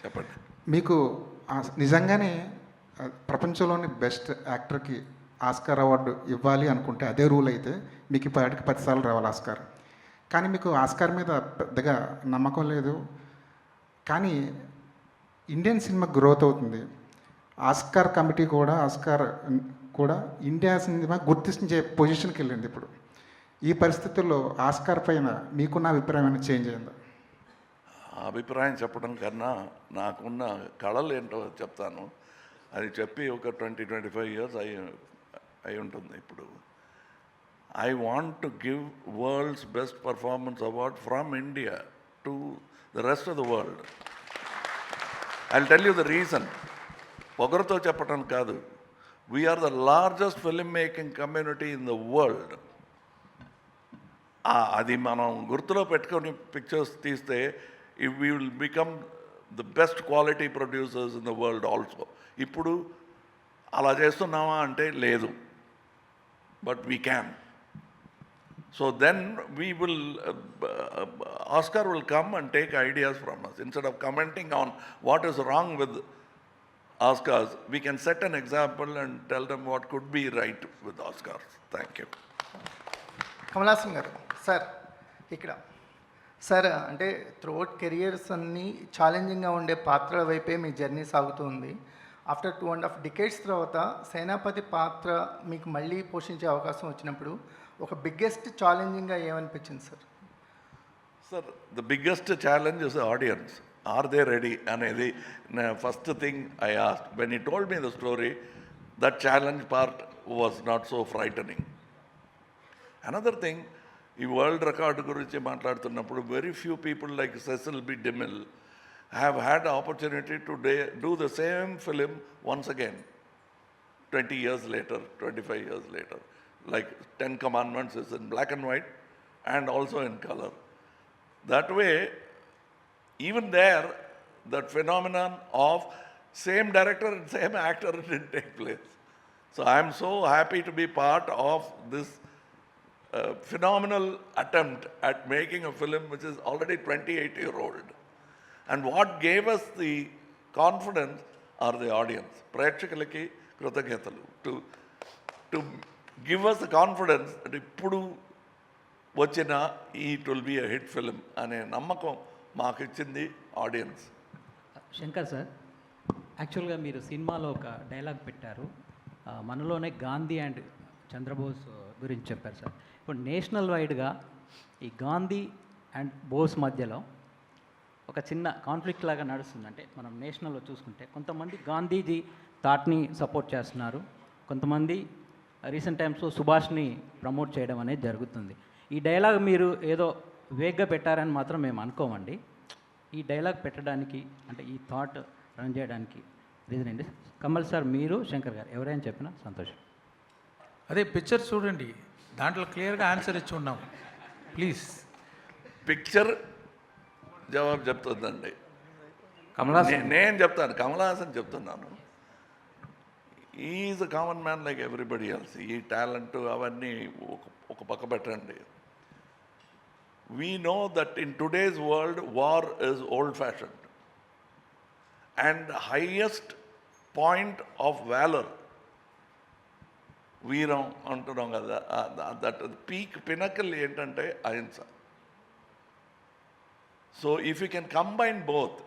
చెప్పండి. మీకు నిజంగానే ప్రపంచంలోని బెస్ట్ యాక్టర్కి ఆస్కార్ అవార్డు ఇవ్వాలి అనుకుంటే అదే రూల్ అయితే మీకు ఇప్పటికి 10 సార్లు రావాలి ఆస్కార్. కానీ మీకు ఆస్కార్ మీద పెద్దగా నమ్మకం లేదు. కానీ ఇండియన్ సినిమా గ్రోత్ అవుతుంది. ఆస్కార్ కమిటీ కూడా ఇండియా సినిమా గుర్తించే పొజిషన్కి వెళ్ళింది ఇప్పుడు. ఈ పరిస్థితుల్లో ఆస్కార్ పైన మీకున్న అభిప్రాయం అనేది చేంజ్ అయిందా? అభిప్రాయం చెప్పడం కన్నా నాకున్న కళలు ఏంటో చెప్తాను. అది చెప్పి ఒక 20-25 ఇయర్స్ అయి ఉంటుంది ఇప్పుడు. I want to give world's best performance award from India to the rest of the world. I will tell you the reason. ఒకరితో చెప్పడం కాదు. We are the largest film making community in the world. అది మనం గుర్తులో పెట్టుకొని pictures తీస్తే we will become the best quality producers in the world also. ఇప్పుడు అలా చేస్తున్నామా అంటే లేదు, but we can. So then we will Oscar will come and take ideas from us. Instead of commenting on what is wrong with Oscars, we can set an example and tell them what could be right with Oscars. Thank you. Kamal Haasan గారు sir, ఇక్కడ sir అంటే throughout careers అన్నీ ఛాలెంజింగ్గా ఉండే పాత్రల వైపే మీ journey సాగుతుంది. After 2.5 decades తర్వాత సేనాపతి పాత్ర మీకు మళ్ళీ పోషించే అవకాశం వచ్చినప్పుడు ఒక బిగ్గెస్ట్ ఛాలెంజింగ్గా ఏమనిపించింది sir? Sir, the biggest challenge is audience. Are they ready అనేది first thing I asked. When he told me the story, that challenge part was not so frightening. Another thing, ఈ వరల్డ్ రికార్డు గురించి మాట్లాడుతున్నప్పుడు very few people like Cecil B DeMille have had opportunity to do the same film once again 20 years later, 25 years later. Like 10 Commandments is in black and white and also in color. That way, even there, that phenomenon of same director and same actor didn't take place. So I am so happy to be part of this phenomenal attempt at making a film which is already 28-year-old. And what gave us the confidence are the audience. Prekshakalaki krutajnatalu to give us the confidence that ippudu vachina it will be a hit film ane nammakam maaku ichindi audience. Shankar sir, యాక్చువల్గా మీరు సినిమాలో ఒక dialogue పెట్టారు, మనలోనే Gandhi and Chandrabose గురించి చెప్పారు sir. ఇప్పుడు national వైడ్గా ఈ గాంధీ అండ్ బోస్ మధ్యలో ఒక చిన్న కాన్ఫ్లిక్ట్ లాగా నడుస్తుంది. అంటే మనం నేషనల్లో చూసుకుంటే కొంతమంది గాంధీజీ థాట్ని సపోర్ట్ చేస్తున్నారు, కొంతమంది రీసెంట్ టైమ్స్లో సుభాష్ని ప్రమోట్ చేయడం అనేది జరుగుతుంది. ఈ డైలాగ్ మీరు ఏదో వేగ్గా పెట్టారని మాత్రం మేము అనుకోమండి. ఈ డైలాగ్ పెట్టడానికి అంటే ఈ థాట్ రన్ చేయడానికి రీజన్ ఏంటి? కమల్ సార్, మీరు, శంకర్ గారు ఎవరైనా చెప్పినా సంతోషం. అదే పిక్చర్ చూడండి, దాంట్లో క్లియర్గా ఆన్సర్ ఇచ్చి ఉన్నాం. ప్లీజ్ పిక్చర్ జవాబు చెప్తుందండి. కమల్ హాసన్, నేను చెప్తాను, కమల్ హాసన్ చెప్తున్నాను. Is a common man like everybody else. ఈ టాలెంట్ అవన్నీ ఒక పక్క పెట్టండి. We know that in today's world war is old fashioned and highest point of valour, వీరం అంటున్నాం కదా, దట్ పీక్ పినకల్ ఏంటంటే అహింస. So if you can combine both,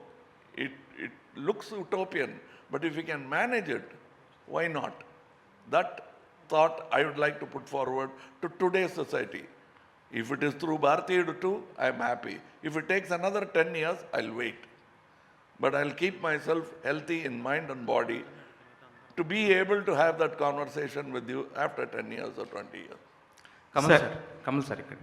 it looks utopian, but if you can manage it, why not? That thought I would like to put forward to today's society. If it is through Bharatiya too, I am happy. If it takes another 10 years, I'll wait. But I'll keep myself healthy in mind and body to be able to have that conversation with you after 10 years or 20 years. Kamal sir ఇక్కడ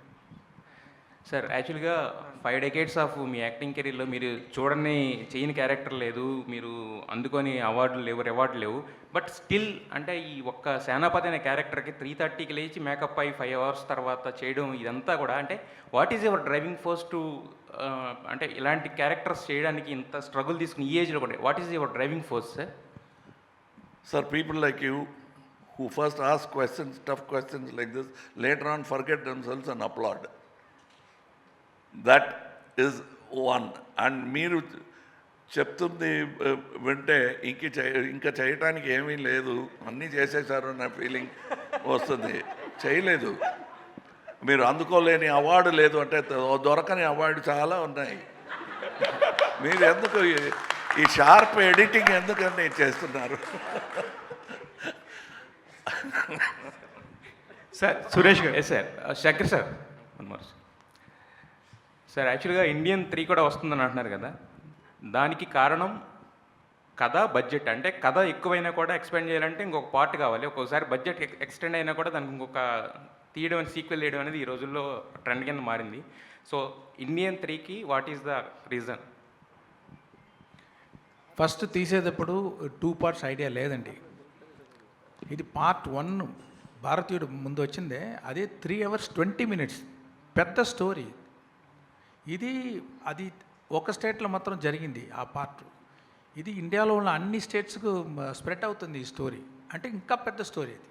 sir, యాక్చువల్గా 5 decades of me acting కెరీర్లో మీరు చూడని చేయని character లేదు, మీరు అందుకొని అవార్డులు లేవు, రివార్డులు లేవు. బట్ స్టిల్ అంటే ఈ ఒక్క సేనాపతి అనే క్యారెక్టర్కి 3:30కి లేచి మేకప్ అయ్యి 5 hours తర్వాత చేయడం, ఇదంతా కూడా అంటే what is your driving force to అంటే ఇలాంటి క్యారెక్టర్స్ చేయడానికి ఇంత స్ట్రగుల్ తీసుకుని ఈ ఏజ్లో కూడా what is your driving force sir? Sir, people like you who first ask questions, tough questions like this, later on forget themselves and applaud. That is one. And చెప్తుంది వింటే ఇంకా చేయటానికి ఏమీ లేదు, అన్నీ చేసేసారు అన్న ఫీలింగ్ వస్తుంది. చేయలేదు. మీరు అందుకోలేని అవార్డు లేదు అంటే దొరకని అవార్డు చాలా ఉన్నాయి. మీరు ఎందుకు ఈ షార్ప్ ఎడిటింగ్ ఎందుకని చేస్తున్నారు? సార్ సురేష్ గారు సార్ శంకర్ సార్ సార్ యాక్చువల్గా ఇండియన్ 3 కూడా వస్తుందని అంటున్నారు కదా, దానికి కారణం కథ, బడ్జెట్. అంటే కథ ఎక్కువైనా కూడా ఎక్స్పెండ్ చేయాలంటే ఇంకొక పార్ట్ కావాలి. ఒక్కొక్కసారి బడ్జెట్ ఎక్స్టెండ్ అయినా కూడా దానికి ఇంకొక తీయడం, సీక్వెల్ తీయడం అనేది ఈ రోజుల్లో ట్రెండ్ కింద మారింది. సో ఇండియన్ 3కి what is the reason? First తీసేటప్పుడు 2 పార్ట్స్ ఐడియా లేదండి. ఇది పార్ట్ 1 భారతీయుడు ముందు వచ్చిందే, అదే 3 hours 20 minutes పెద్ద స్టోరీ. అది ఒక స్టేట్లో మాత్రం జరిగింది ఆ పార్ట్. ఇది ఇండియాలో ఉన్న అన్ని స్టేట్స్కు స్ప్రెడ్ అవుతుంది ఈ స్టోరీ. అంటే ఇంకా పెద్ద స్టోరీ అది.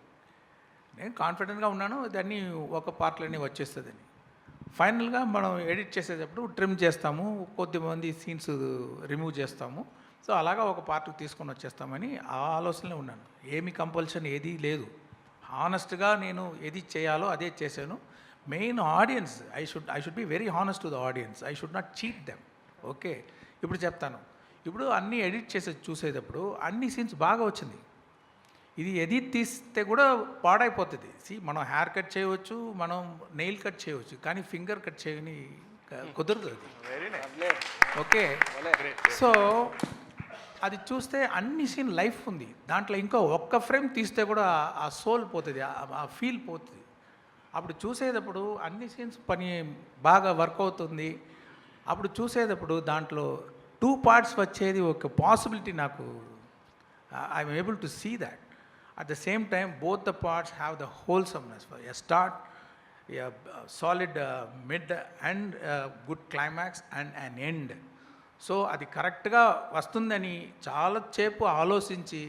నేను కాన్ఫిడెంట్గా ఉన్నాను దాన్ని ఒక పార్ట్లోనే వచ్చేస్తుందని. ఫైనల్గా మనం ఎడిట్ చేసేటప్పుడు ట్రిమ్ చేస్తాము, కొద్దిమంది సీన్స్ రిమూవ్ చేస్తాము. సో అలాగా ఒక పార్ట్కి తీసుకొని వచ్చేస్తామని ఆ ఆలోచనలో ఉన్నాను. ఏమి కంపల్షన్ ఏదీ లేదు. హానెస్ట్గా నేను ఏది చేయాలో అదే చేశాను. Main audience, I should be very honest to the audience. I should not cheat them. Okay, ఇప్పుడు చెప్తాను. ఇప్పుడు అన్నీ ఎడిట్ చేసి చూసేటప్పుడు అన్ని సీన్స్ బాగా వచ్చింది. ఇది ఎడిట్ తీస్తే కూడా పాడైపోతుంది. మనం హెయిర్ కట్ చేయవచ్చు, మనం నెయిల్ కట్ చేయవచ్చు, కానీ ఫింగర్ కట్ చేయని కుదరదు అది. ఓకే, సో అది చూస్తే అన్ని సీన్ లైఫ్ ఉంది దాంట్లో. ఇంకో ఒక్క ఫ్రేమ్ తీస్తే కూడా ఆ సోల్ పోతుంది, ఆ ఫీల్ పోతుంది. అప్పుడు చూసేటప్పుడు అన్ని సీన్స్ పని బాగా వర్క్ అవుతుంది. అప్పుడు చూసేటప్పుడు దాంట్లో 2 parts వచ్చేది ఒక పాసిబిలిటీ నాకు. I'm able to see that. At the same time both the parts have the wholesomeness. A start, a solid mid and good climax and an end. So అది కరెక్ట్గా వస్తుందని చాలా సేపు ఆలోచించి,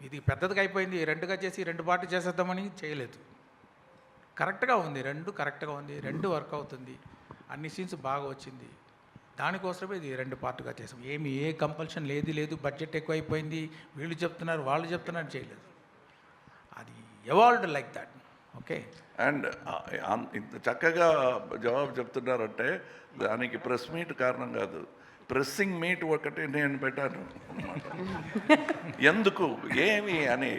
ఇది పెద్దదిగా అయిపోయింది 2గా చేసి 2 పార్ట్ చేసేద్దామని చేయలేదు. కరెక్ట్గా ఉంది, 2 కరెక్ట్గా ఉంది, 2 వర్క్ అవుతుంది, అన్ని సీన్స్ బాగా వచ్చింది. దానికోసమే ఇది 2 పార్ట్గా చేసాం. ఏ కంపల్షన్ లేదు, బడ్జెట్ ఎక్కువైపోయింది, వీళ్ళు చెప్తున్నారు వాళ్ళు చెప్తున్నారు, చేయలేదు. అది evolved like that. Okay, and ఇంత చక్కగా జవాబు చెప్తున్నారంటే దానికి ప్రెస్ మీట్ కారణం కాదు, ప్రెస్సింగ్ మీట్ ఒకటి నేను పెట్టాను. ఎందుకు ఏమి అని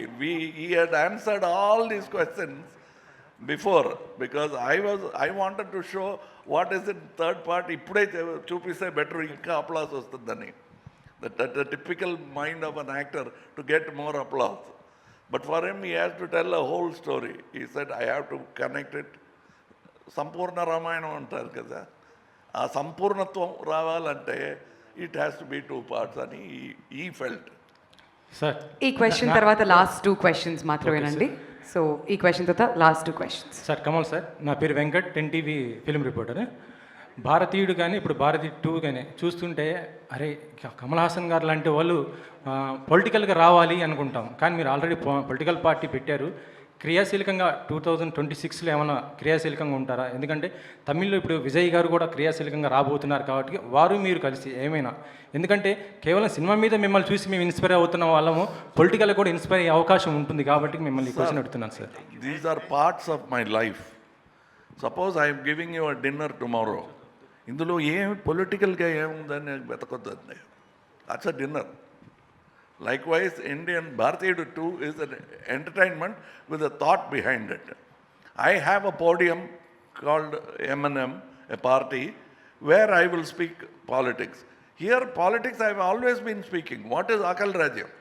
he had answered all these questions before, because I wanted to show what is in third part. ఇప్పుడే చూపిస్తే బెటర్, ఇంకా అప్లాస్ వస్తుందని. The typical mind of an actor to get more applause. But for him, he has to tell a whole story. He said, I have to connect it. సంపూర్ణ రామాయణం అంటారు కదా, ఆ సంపూర్ణత్వం రావాలంటే it has to be 2 parts అని ఈ felt. Sir ఈ question తర్వాత last 2 questions మాత్రమేనండి. So ఈ క్వశ్చన్ తర్వాత last 2 questions. Sir Kamal sir, నా పేరు వెంకట్, 10TV ఫిల్మ్ రిపోర్టర్. భారతీయుడు కానీ ఇప్పుడు భారతీయ 2 కానీ చూస్తుంటే అరే కమల్ హాసన్ గారు లాంటి వాళ్ళు పొలిటికల్గా రావాలి అనుకుంటాం. కానీ మీరు ఆల్రెడీ పొలిటికల్ పార్టీ పెట్టారు. క్రియాశీలకంగా 2026లో ఏమైనా క్రియాశీలకంగా ఉంటారా? ఎందుకంటే తమిళ్లో ఇప్పుడు విజయ్ గారు కూడా క్రియాశీలకంగా రాబోతున్నారు కాబట్టి వారు మీరు కలిసి ఏమైనా, ఎందుకంటే కేవలం సినిమా మీద మిమ్మల్ని చూసి మేము ఇన్స్పైర్ అవుతున్న వాళ్ళము, పొలిటికల్ కూడా ఇన్స్పైర్ అయ్యే అవకాశం ఉంటుంది కాబట్టి మిమ్మల్ని క్వశ్చన్ అడుగుతున్నాను sir. These are parts of my life. Suppose I'm giving you a dinner tomorrow, ఇందులో ఏమి పొలిటికల్గా ఏముందని వెతకొద్దండి. That's a dinner. Likewise, Indian Bharatiya 2 is an entertainment with a thought behind it. I have a podium called M&M, a party, where I will speak politics. Here, politics I have always been speaking. What is Akal Rajyam?